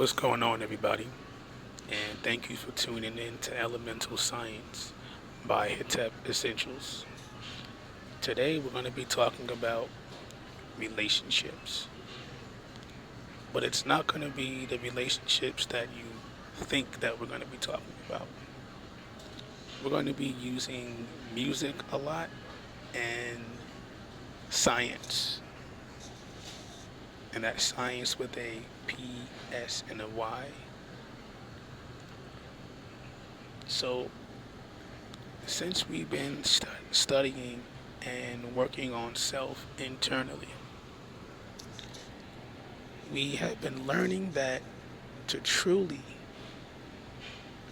What's going on, everybody? And thank you for tuning in to Elemental Science by Hitep Essentials. Today, we're going to be talking about relationships, but it's not going to be the relationships that you think that we're going to be talking about. We're going to be using music a lot and science, and that's science with a P, S, and a Y. So, since we've been studying and working on self internally, we have been learning that to truly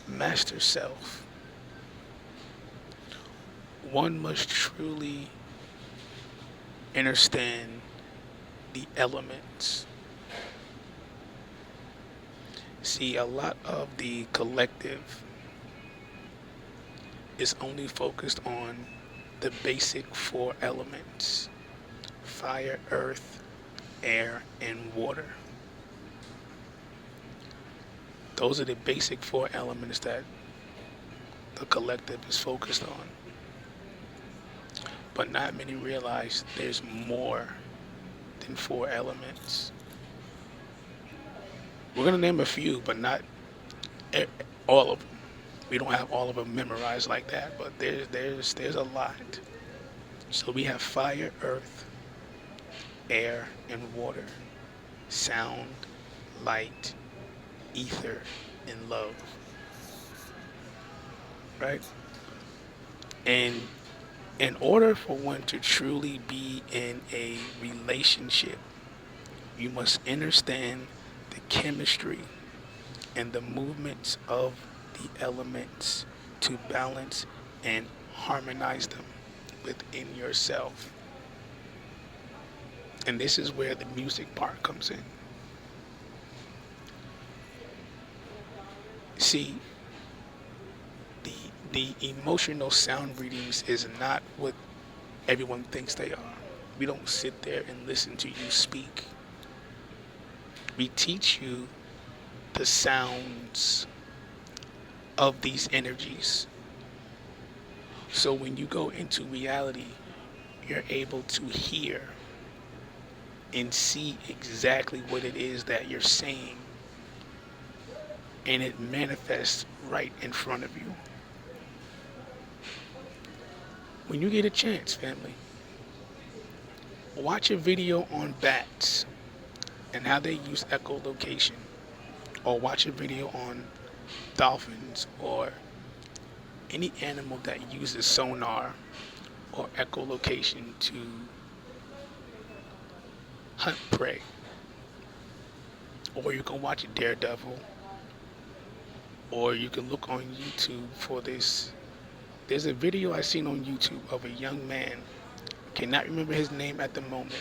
master self, one must truly understand the elements. See, a lot of the collective is only focused on the basic four elements: fire, earth, air, and water. Those are the basic four elements that the collective is focused on. But not many realize there's more than four elements. We're going to name a few, but not e- all of them. We don't have all of them memorized like that, but there's a lot. So we have fire, earth, air, and water, sound, light, ether, and love, right? And in order for one to truly be in a relationship, you must understand the chemistry and the movements of the elements to balance and harmonize them within yourself. And this is where the music part comes in. See, the the emotional sound readings is not what everyone thinks they are. We don't sit there and listen to you speak. We teach you the sounds of these energies. So when you go into reality, you're able to hear and see exactly what it is that you're saying, and it manifests right in front of you. When you get a chance, family, watch a video on bats and how they use echolocation, or watch a video on dolphins or any animal that uses sonar or echolocation to hunt prey. Or you can watch Daredevil, or you can look on YouTube for this. There's a video I seen on YouTube of a young man, cannot remember his name at the moment,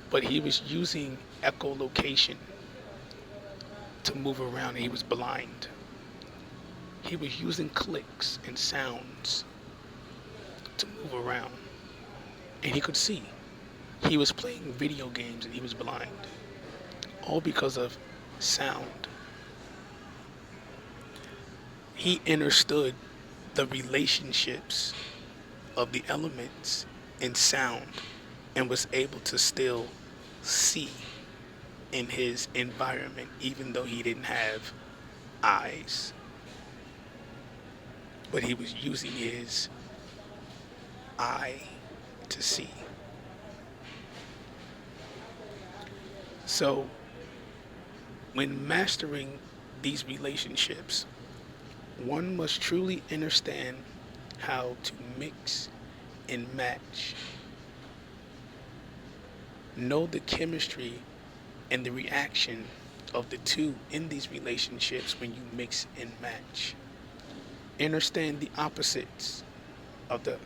but he was using echolocation to move around, and he was blind. He was using clicks and sounds to move around, and he could see. He was playing video games and he was blind, all because of sound. He understood the relationships of the elements in sound and was able to still see in his environment, even though he didn't have eyes. But he was using his eye to see. So, when mastering these relationships, one must truly understand how to mix and match. Know the chemistry and the reaction of the two in these relationships when you mix and match. Understand the opposites of the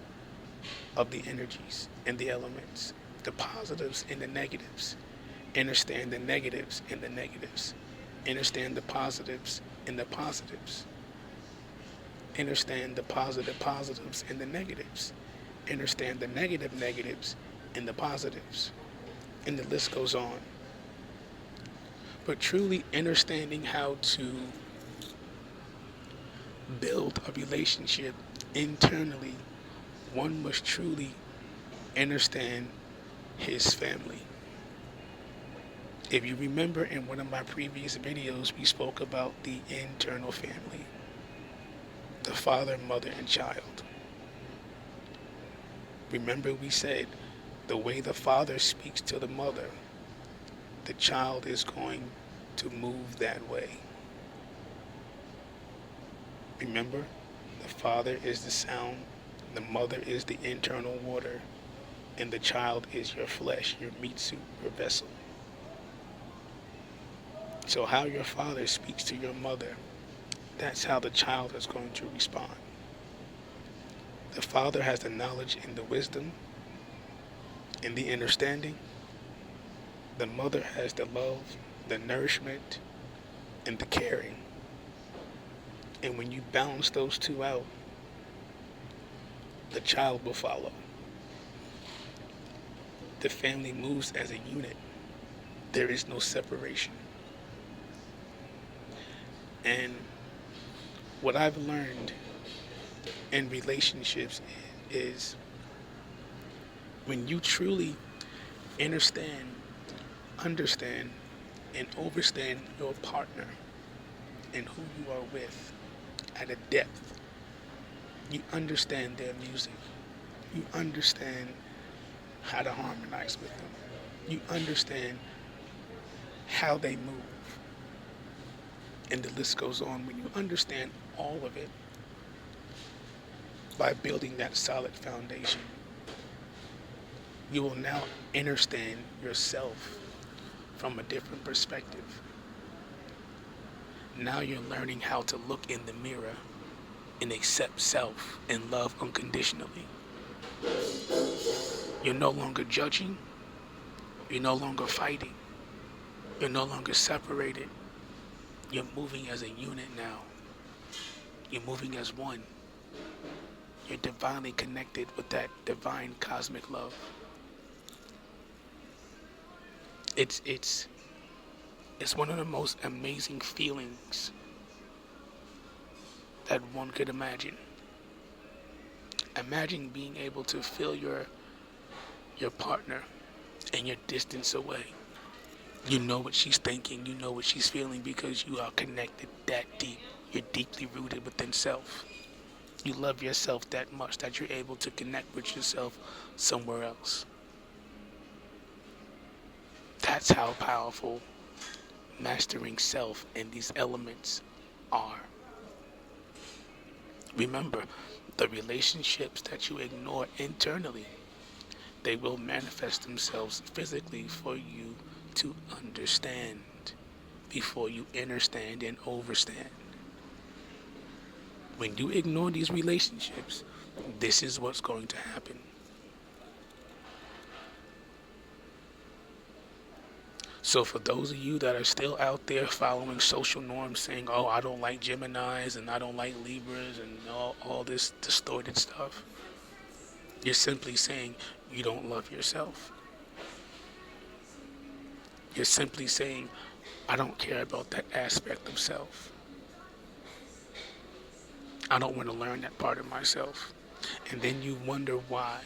energies and the elements, the positives and the negatives. Understand the negatives and the negatives. Understand the positives and the positives. Understand the positive positives and the negatives. Understand the negative negatives and the positives. And the list goes on. But truly understanding how to build a relationship internally, one must truly understand his family. If you remember in one of my previous videos, we spoke about the internal family, the father, mother, and child. Remember, we said the way the father speaks to the mother, the child is going to move that way. Remember, the father is the sound, the mother is the internal water, and the child is your flesh, your meat suit, your vessel. So, how your father speaks to your mother, that's how the child is going to respond. The father has the knowledge and the wisdom and the understanding. The mother has the love, the nourishment, and the caring. And when you balance those two out, the child will follow. The family moves as a unit. There is no separation. And what I've learned in relationships is when you truly understand, and overstand your partner and who you are with at a depth, you understand their music. You understand how to harmonize with them. You understand how they move. And the list goes on. When you understand all of it, by building that solid foundation, you will now understand yourself from a different perspective. Now you're learning how to look in the mirror and accept self and love unconditionally. You're no longer judging. You're no longer fighting. You're no longer separated. You're moving as a unit now. You're moving as one. You're divinely connected with that divine cosmic love. It's one of the most amazing feelings that one could imagine. Imagine being able to feel your partner and your distance away. You know what she's thinking, you know what she's feeling because you are connected that deep. You're deeply rooted within self. You love yourself that much that you're able to connect with yourself somewhere else. That's how powerful mastering self and these elements are. Remember, the relationships that you ignore internally, they will manifest themselves physically for you to understand before you understand and overstand. When you ignore these relationships, this is what's going to happen. So for those of you that are still out there following social norms saying, oh, I don't like Geminis and I don't like Libras and all this distorted stuff, you're simply saying you don't love yourself. You're simply saying, I don't care about that aspect of self. I don't want to learn that part of myself. And then you wonder why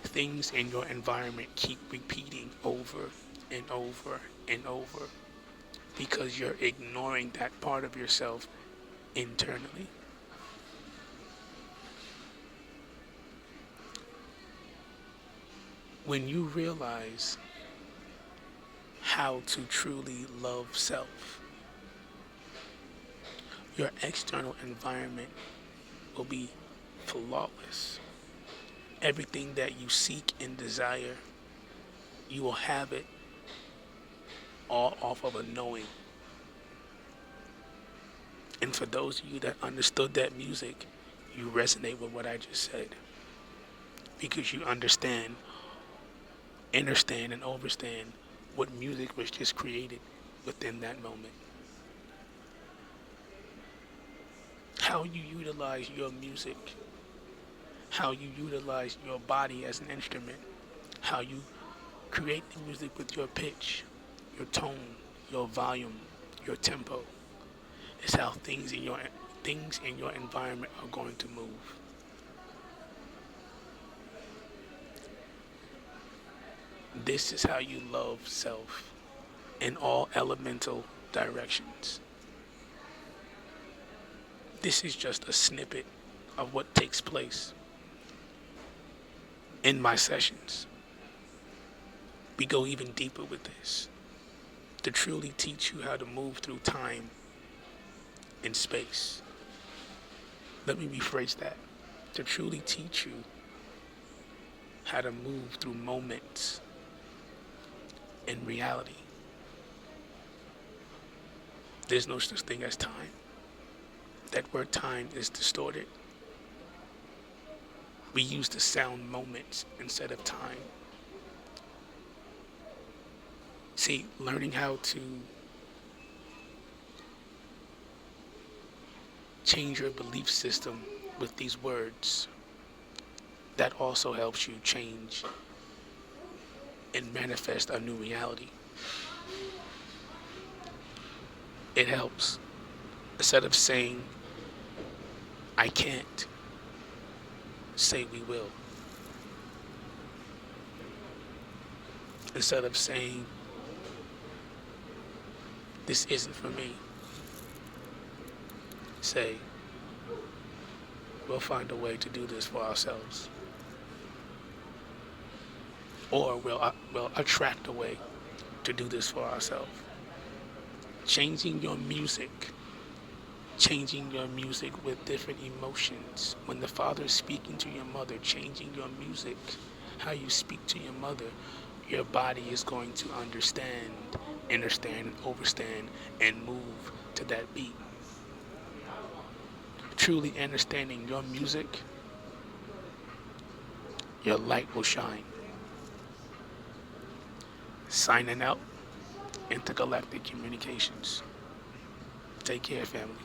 things in your environment keep repeating over and over and over, because you're ignoring that part of yourself internally. When you realize how to truly love self, your external environment will be flawless. Everything that you seek and desire, you will have it all off of a knowing. And for those of you that understood that music, you resonate with what I just said. Because you understand, and overstand what music was just created within that moment. How you utilize your music, how you utilize your body as an instrument, how you create the music with your pitch, your tone, your volume, your tempo. It's how things in your environment are going to move. This is how you love self in all elemental directions. This is just a snippet of what takes place in my sessions. We go even deeper with this to truly teach you how to move through time and space. Let me rephrase that. To truly teach you how to move through moments in reality. There's no such thing as time. That word time is distorted. We use the sound moments instead of time. See, learning how to change your belief system with these words, that also helps you change and manifest a new reality. It helps. Instead of saying, I can't, say we will. Instead of saying, this isn't for me, say, we'll find a way to do this for ourselves. Or we'll attract a way to do this for ourselves. Changing your music with different emotions. When the father is speaking to your mother, changing your music, how you speak to your mother, your body is going to understand, understand, overstand, and move to that beat. Truly understanding your music, your light will shine. Signing out, Intergalactic Communications. Take care, family.